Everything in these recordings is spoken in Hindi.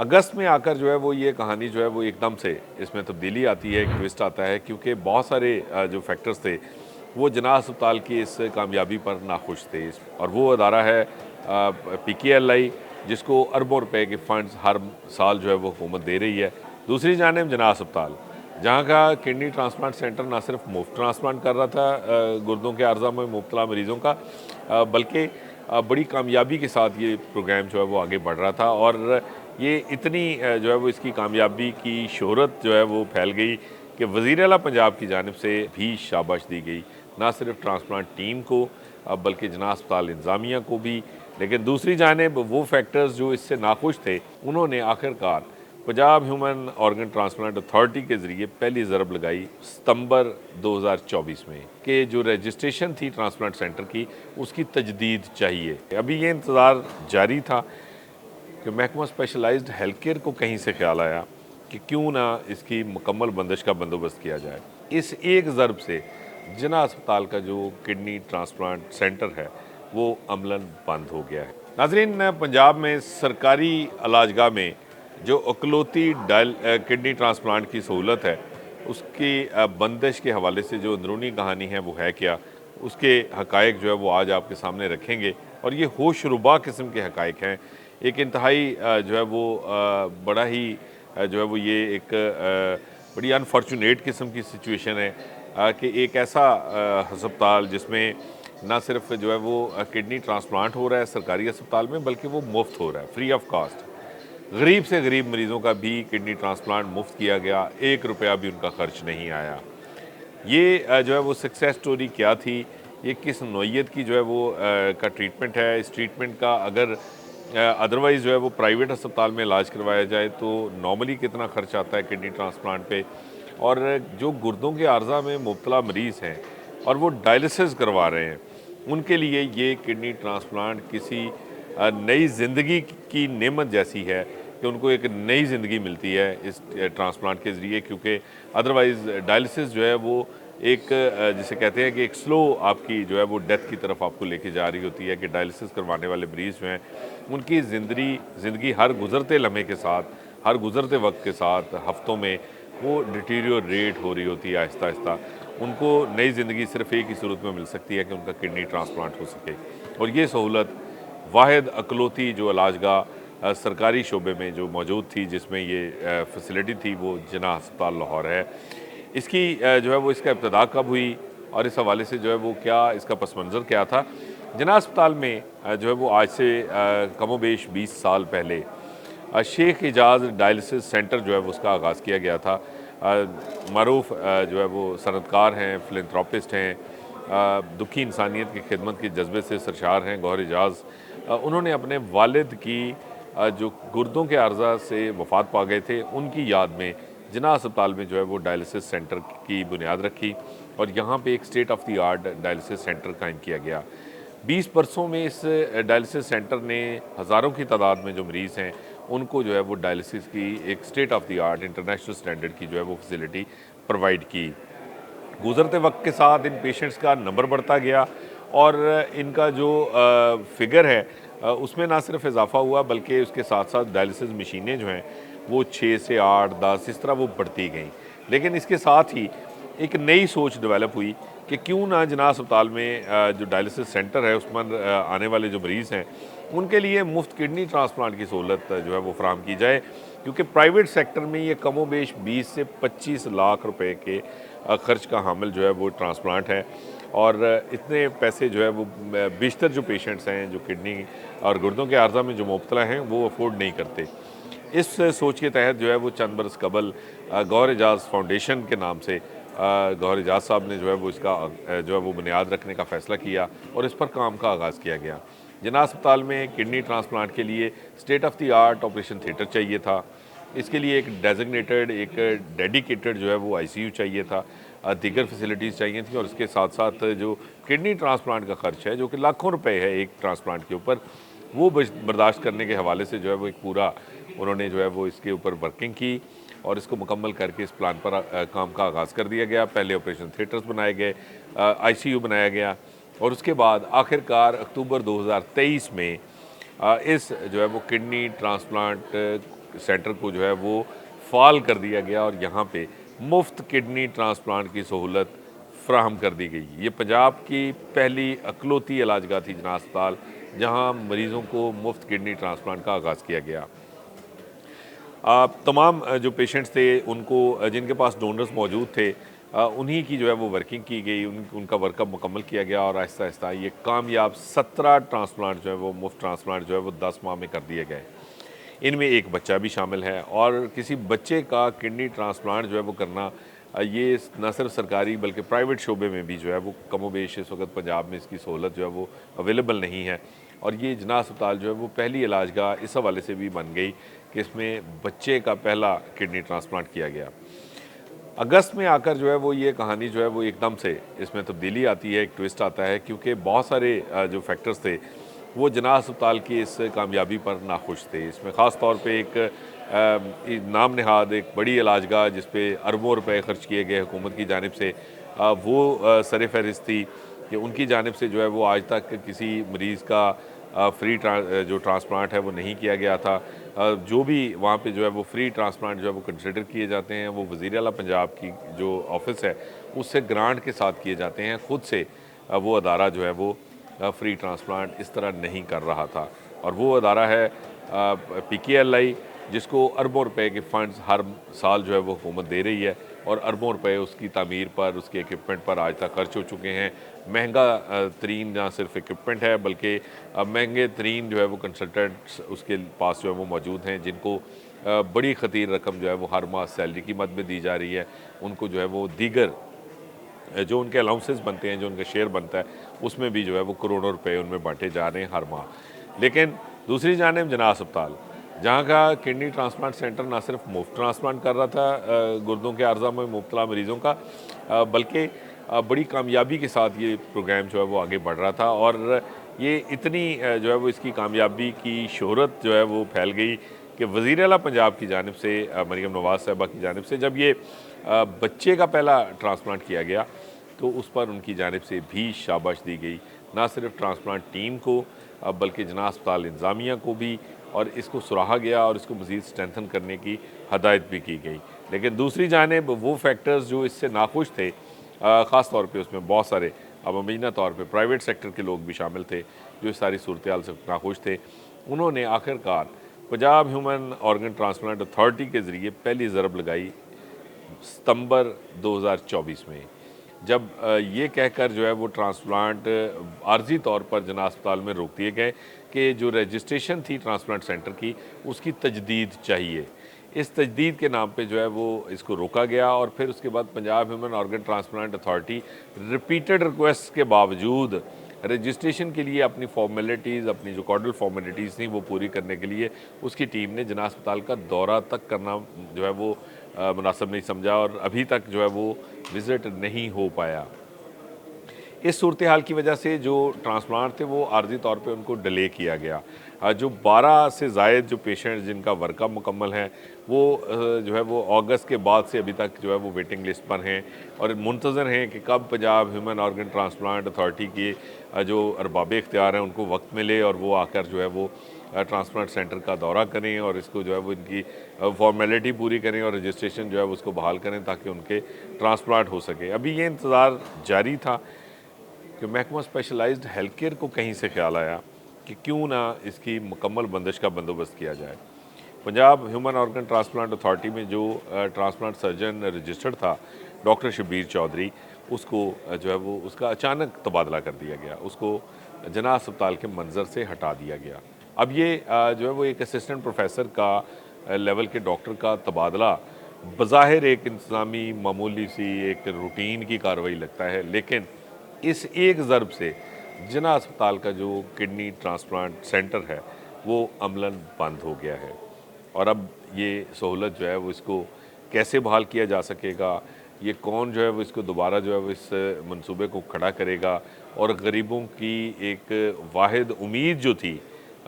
अगस्त में आकर जो है वो ये कहानी जो है वो एकदम से इसमें तब्दीली आती है, एक ट्विस्ट आता है क्योंकि बहुत सारे जो फैक्टर्स थे वो जना अस्पताल की इस कामयाबी पर नाखुश थे। और वो अदारा है PKLI, जिसको अरबों रुपए के फंड्स हर साल जो है वो हुकूमत दे रही है। दूसरी जानिब जना अस्पताल, जहाँ का किडनी ट्रांसप्लांट सेंटर ना सिर्फ मुफ्त ट्रांसप्लांट कर रहा था गुर्दों के अर्जा में मुब्तला मरीज़ों का, बल्कि बड़ी कामयाबी के साथ ये प्रोग्राम जो है वो आगे बढ़ रहा था। और ये इतनी जो है वो इसकी कामयाबी की शोहरत जो है वो फैल गई कि वज़ीर आला पंजाब की जानिब से भी शाबाश दी गई, ना सिर्फ ट्रांसप्लांट टीम को बल्कि जना अस्पताल इंतज़ामिया को भी। लेकिन दूसरी जानिब वो फैक्टर्स जो इससे नाखुश थे, उन्होंने आखिरकार Punjab human organ transplant authority के ज़रिए पहली ज़रब लगाई सितंबर 2024 में कि जो रजिस्ट्रेशन थी ट्रांसप्लांट सेंटर की, उसकी तजदीद चाहिए। अभी ये इंतज़ार जारी था कि महकमा स्पेशलाइज्ड हेल्थ केयर को कहीं से ख्याल आया कि क्यों ना इसकी मुकम्मल बंदिश का बंदोबस्त किया जाए। इस एक ज़रब से जना अस्पताल का जो किडनी ट्रांसप्लांट सेंटर है वो अमलन बंद हो गया है। नाज़रीन, पंजाब में सरकारी अलाजगाह में जो अकलौती किडनी ट्रांसप्लांट की सहूलत है, उसकी बंदिश के हवाले से जो अंदरूनी कहानी है वो है क्या, उसके हकायक जो है वो आज आपके सामने रखेंगे। और ये होशरुबा किस्म के हकायक हैं। एक इंतहाई जो है वो बड़ा ही जो है वो ये एक बड़ी अनफॉर्चुनेट किस्म की सिचुएशन है कि एक ऐसा अस्पताल जिसमें ना सिर्फ जो है वो किडनी ट्रांसप्लांट हो रहा है सरकारी अस्पताल में, बल्कि वो मुफ्त हो रहा है, फ्री ऑफ कॉस्ट। गरीब से गरीब मरीज़ों का भी किडनी ट्रांसप्लांट मुफ्त किया गया, 1 रुपया भी उनका खर्च नहीं आया। ये जो है वो सक्सेस स्टोरी क्या थी, ये किस नौइयत की जो है वो का ट्रीटमेंट है। इस ट्रीटमेंट का अगर अदरवाइज़ जो है वो प्राइवेट अस्पताल में इलाज करवाया जाए तो नॉर्मली कितना खर्च आता है किडनी ट्रांसप्लांट पे। और जो गुर्दों के आर्जा में मुब्तला मरीज़ हैं और वो डायलिसिस करवा रहे हैं, उनके लिए ये किडनी ट्रांसप्लांट किसी नई ज़िंदगी की नेमत जैसी है कि उनको एक नई ज़िंदगी मिलती है इस ट्रांसप्लांट के ज़रिए। क्योंकि अदरवाइज़ डायलिसिस जो है वो एक जिसे कहते हैं कि एक स्लो आपकी जो है वो डेथ की तरफ आपको लेके जा रही होती है कि डायलिसिस करवाने वाले मरीज़ जो हैं उनकी ज़िंदगी हर गुज़रते लम्हे के साथ, हर गुज़रते वक्त के साथ, हफ्तों में वो डिटीरियोरेट हो रही होती है आहिस्ता आहिस्ता। उनको नई ज़िंदगी सिर्फ एक ही सूरत में मिल सकती है कि उनका किडनी ट्रांसप्लांट हो सके। और ये सहूलत वाहिद अकलौती जो इलाजगाह सरकारी शोबे में जो मौजूद थी, जिसमें ये फैसिलिटी थी, वो जना अस्पताल लाहौर है। इसकी जो है वो इसका इब्तिदा कब हुई और इस हवाले से जो है वो क्या इसका पस मंज़र क्या था। जना अस्पताल में जो है वो आज से कमोबेश 20 साल पहले शेख एजाज डायलिसिस सेंटर जो है वो उसका आगाज़ किया गया था। मरूफ जो है वो सनतकार हैं, फिलैंथ्रोपिस्ट हैं, दुखी इंसानियत की खिदमत के जज्बे से सरशार हैं गौहर एजाज। उन्होंने अपने वालिद की जो गुर्दों के अर्जा से वफ़ात पा गए थे, उनकी याद में जना अस्पताल में जो है वो डायलिसिस सेंटर की बुनियाद रखी और यहाँ पे एक state of the art dialysis centre कायम किया गया। 20 बरसों में इस डायलिसिस सेंटर ने हज़ारों की तादाद में जो मरीज़ हैं उनको जो है वो डायलिसिस की एक state of the art international standard की जो है वो फैसिलिटी प्रोवाइड की। गुज़रते वक्त के साथ इन पेशेंट्स का नंबर बढ़ता गया और इनका जो फिगर है उसमें ना सिर्फ इजाफा हुआ बल्कि उसके साथ साथ डायलिसिस मशीनें जो हैं वो 6 से 8, 10 इस तरह वो बढ़ती गई। लेकिन इसके साथ ही एक नई सोच डेवलप हुई कि क्यों ना जना अस्पताल में जो डायलिसिस सेंटर है उसमें आने वाले जो मरीज़ हैं उनके लिए मुफ्त किडनी ट्रांसप्लांट की सहूलत जो है वो फराहम की जाए। क्योंकि प्राइवेट सेक्टर में ये कमोबेश 20 से 25 लाख रुपए के खर्च का हामिल जो है वो ट्रांसप्लांट है। और इतने पैसे जो है वो बेशतर जो पेशेंट्स हैं जो किडनी और गुर्दों के आर्जा में जो मुब्तला हैं वो अफोर्ड नहीं करते। इस सोच के तहत जो है वो चंद बरस कबल गौहर एजाज फाउंडेशन के नाम से गौहर एजाज साहब ने जो है वो इसका जो है वो बुनियाद रखने का फ़ैसला किया और इस पर काम का आगाज़ किया गया। जना अस्पताल में किडनी ट्रांसप्लांट के लिए state of the art operation theatre चाहिए था। इसके लिए एक डेजिग्नेटेड, एक डेडिकेटेड जो है वो ICU चाहिए था, दीगर फैसिलिटीज़ चाहिए थी। और इसके साथ साथ जो किडनी ट्रांसप्लांट का खर्च है जो कि लाखों रुपए है एक ट्रांसप्लांट के ऊपर, वो बर्दाश्त करने के हवाले से जो है वो एक पूरा उन्होंने जो है वो इसके ऊपर वर्किंग की और इसको मुकम्मल करके इस प्लान पर काम का आगाज़ कर दिया गया। पहले ऑपरेशन थिएटर्स बनाए गए, ICU बनाया गया और उसके बाद आखिरकार अक्टूबर 2023 में इस जो है वो किडनी ट्रांसप्लांट सेंटर को जो है वो फ़ाल कर दिया गया और यहाँ पे मुफ्त किडनी ट्रांसप्लांट की सहूलत फ्राहम कर दी गई। ये पंजाब की पहली इकलौती इलाजगाह थी जना अस्पताल, जहाँ मरीज़ों को मुफ्त किडनी ट्रांसप्लांट का आगाज़ किया गया। तमाम जो पेशेंट्स थे उनको जिनके पास डोनर्स मौजूद थे, उन्हीं की जो है वो वर्किंग की गई, उनका वर्कअप मुकम्मल किया गया और आहिस्ता आहिस्ता ये कामयाब 17 ट्रांसप्लांट जो है वो मुफ्त ट्रांसप्लांट जो है वो 10 माह में कर दिए गए। इनमें एक बच्चा भी शामिल है और किसी बच्चे का किडनी ट्रांसप्लांट जो है वो करना, ये न सिर्फ सरकारी बल्कि प्राइवेट शोबे में भी जो है वो कमोबेश इस वक्त पंजाब में इसकी सहूलत जो है वो अवेलेबल नहीं है। और ये जना अस्पताल जो है वो पहली इलाजगाह इस हवाले से भी बन गई कि इसमें बच्चे का पहला किडनी ट्रांसप्लांट किया गया। अगस्त में आकर जो है वो ये कहानी जो है वो एकदम से इसमें तब्दीली आती है, एक ट्विस्ट आता है, क्योंकि बहुत सारे जो फैक्टर्स थे वो जना अस्पताल की इस कामयाबी पर नाखुश थे। इसमें ख़ास तौर पे एक नाम नहाद एक बड़ी इलाजगाह जिस पे अरबों रुपए खर्च किए गए हुकूमत की जानिब से, वो सर फहरिस्त थी कि उनकी जानिब से जो है वो आज तक किसी मरीज़ का फ्री जो ट्रांसप्लांट है वो नहीं किया गया था। जो भी वहाँ पे जो है वो फ्री ट्रांसप्लांट जो है वो कंसिडर किए जाते हैं वो वज़ीर आला पंजाब की जो ऑफिस है उससे ग्रांट के साथ किए जाते हैं। ख़ुद से वो अदारा जो है वो फ्री ट्रांसप्लांट इस तरह नहीं कर रहा था और वो अदारा है PKLI, जिसको अरबों रुपए के फ़ंड्स हर साल जो है वो हुकूमत दे रही है और अरबों रुपए उसकी तामीर पर, उसके इक्विपमेंट पर आज तक खर्च हो चुके हैं। महंगा तरीन ना सिर्फ इक्विपमेंट है बल्कि महंगे तरीन जो है वो कंसल्टेंट्स उसके पास जो है वो मौजूद हैं, जिनको बड़ी ख़तीर रकम जो है वो हर माह सैलरी की मद में दी जा रही है। उनको जो है वो दीगर जो उनके अलाउंसेस बनते हैं, जो उनका शेयर बनता है, उसमें भी जो है वो करोड़ों रुपए उनमें बांटे जा रहे हैं हर माह। लेकिन दूसरी जानिब जना अस्पताल, जहाँ का किडनी ट्रांसप्लांट सेंटर ना सिर्फ मुफ्त ट्रांसप्लांट कर रहा था गुर्दों के अर्जा में मुब्तला मरीज़ों का, बल्कि बड़ी कामयाबी के साथ ये प्रोग्राम जो है वो आगे बढ़ रहा था और ये इतनी जो है वो इसकी कामयाबी की शोहरत जो है वो फैल गई कि वज़ीर आला पंजाब की जानिब से, मरीम नवाज़ साहिबा की जानिब से, जब ये बच्चे का पहला ट्रांसप्लांट किया गया तो उस पर उनकी जानिब से भी शाबाश दी गई, ना सिर्फ ट्रांसप्लांट टीम को बल्कि जना अस्पताल इंतज़ामिया को भी, और इसको सराहा गया और इसको मज़ीद स्ट्रेंथन करने की हदायत भी की गई। लेकिन दूसरी जानिब वो फैक्टर्स जो इससे नाखुश थे, ख़ास तौर पे उसमें बहुत सारे अब मुबैना तौर पे प्राइवेट सेक्टर के लोग भी शामिल थे जो इस सारी सूरत हाल से नाखुश थे, उन्होंने आखिरकार Punjab human organ transplant authority के ज़रिए पहली ज़रब लगाई सितंबर 2024 में, जब ये कहकर जो है वो ट्रांसप्लांट आर्जी तौर पर जना अस्पताल में रोक दिए गए कि जो रजिस्ट्रेशन थी ट्रांसप्लांट सेंटर की उसकी तजदीद चाहिए। इस तजदीद के नाम पे जो है वो इसको रोका गया और फिर उसके बाद Punjab human organ transplant authority repeated request के बावजूद रजिस्ट्रेशन के लिए अपनी फॉर्मेलिटीज़, अपनी जो कॉर्डल फॉर्मेलिटीज़ थी वो पूरी करने के लिए उसकी टीम ने जना अस्पताल का दौरा तक करना जो है वो मुनासिब नहीं समझा और अभी तक जो है वो विज़िट नहीं हो पाया। इस सूरत हाल की वजह से जो ट्रांसप्लांट थे वो आर्जी तौर पे उनको डिले किया गया। जो 12 से ज़ायद जो पेशेंट जिनका वर्कअप मुकम्मल है वो जो है वो अगस्त के बाद से अभी तक जो है वो वेटिंग लिस्ट पर हैं और मुंतज़र हैं कि कब Punjab human organ transplant authority के जो अरबाब इख्तियार हैं उनको वक्त मिले और वो आकर जो है वो ट्रांसप्लांट सेंटर का दौरा करें और इसको जो है वो इनकी फॉर्मेलिटी पूरी करें और रजिस्ट्रेशन जो है उसको बहाल करें ताकि उनके ट्रांसप्लांट हो सके। अभी ये इंतज़ार जारी था कि महकमा स्पेशलाइज्ड हेल्थ केयर को कहीं से ख्याल आया कि क्यों ना इसकी मुकम्मल बंदिश का बंदोबस्त किया जाए। Punjab human organ transplant authority में जो ट्रांसप्लांट सर्जन रजिस्टर्ड था डॉक्टर शब्बीर चौधरी, उसको जो है वो उसका अचानक तबादला कर दिया गया, उसको जना अस्पताल के मंजर से हटा दिया गया। अब ये जो है वो एक असिस्टेंट प्रोफेसर का लेवल के डॉक्टर का तबादला बज़ाहिर एक इंतज़ामी मामूली सी एक रूटीन की कार्रवाई लगता है, लेकिन इस एक ज़रब से जना अस्पताल का जो किडनी ट्रांसप्लांट सेंटर है वो अमलन बंद हो गया है और अब ये सहूलत जो है वो इसको कैसे बहाल किया जा सकेगा, ये कौन जो है वो इसको दोबारा जो है वो इस मंसूबे को खड़ा करेगा और गरीबों की एक वाहिद उम्मीद जो थी,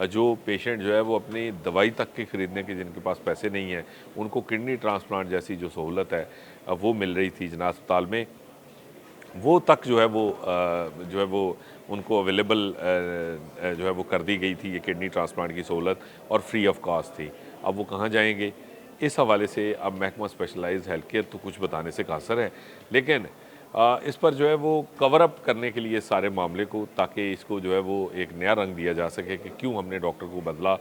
जो पेशेंट जो है वो अपनी दवाई तक के ख़रीदने के जिनके पास पैसे नहीं हैं उनको किडनी ट्रांसप्लांट जैसी जो सहूलत है वो मिल रही थी जना अस्पताल में, वो तक जो है वो उनको अवेलेबल जो है वो कर दी गई थी ये किडनी ट्रांसप्लांट की सहूलत और फ्री ऑफ कॉस्ट थी। अब वो कहाँ जाएंगे? इस हवाले से अब महकमा स्पेशलाइज्ड हेल्थ केयर तो कुछ बताने से कासर है, लेकिन इस पर जो है वो कवर अप करने के लिए सारे मामले को, ताकि इसको जो है वो एक नया रंग दिया जा सके कि क्यों हमने डॉक्टर को बदला।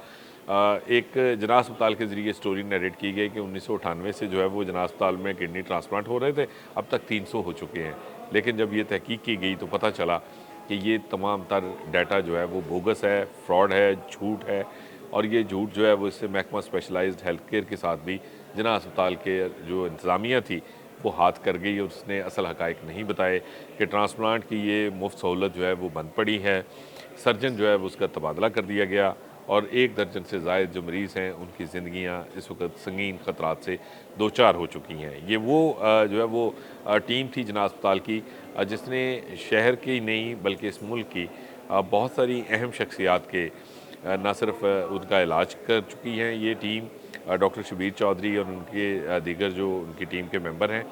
एक जना अस्पताल के ज़रिए स्टोरी नरेट की गई कि 1998 से जो है वो जना अस्पताल में किडनी ट्रांसप्लांट हो रहे थे, अब तक 300 हो चुके हैं। लेकिन जब ये तहकीक की गई तो पता चला कि ये तमाम तर डाटा जो है वो बोगस है, फ्रॉड है, झूठ है। और ये झूठ जो है वो इससे महकमा स्पेशलाइज्ड हेल्थ केयर के साथ भी जना अस्पताल के जो इंतज़ामिया थी वो हाथ कर गई और उसने असल हकायक नहीं बताए कि ट्रांसप्लांट की ये मुफ्त सहूलत जो है वो बंद पड़ी है। सर्जन जो है वो उसका तबादला कर दिया गया और 1 दर्जन से ज़ायद जो मरीज़ हैं उनकी ज़िंदगियाँ इस वक्त संगीन ख़तरात से दो चार हो चुकी हैं। ये वो जो है वो टीम थी जना अस्पताल की, जिसने शहर की नहीं बल्कि इस मुल्क की बहुत सारी अहम शख्सियात के ना सिर्फ उनका इलाज कर चुकी हैं ये टीम, डॉक्टर शबीर चौधरी और उनके दीगर जो उनकी टीम के मेंबर हैं,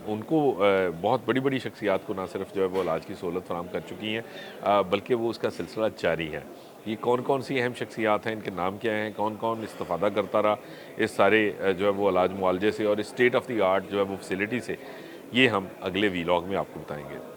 उनको बहुत बड़ी बड़ी शख्सियात को ना सिर्फ जो है वो इलाज की सहूलत फराहम कर चुकी हैं, बल्कि वो उसका सिलसिला जारी है। ये कौन कौन सी अहम शख्सियात हैं, इनके नाम क्या हैं, कौन कौन इस्तेफ़ादा करता रहा इस सारे जो है वो इलाज मुआलजे से और स्टेट ऑफ द आर्ट जो है वो फैसिलिटी से, ये हम अगले वीलॉग में आपको बताएंगे।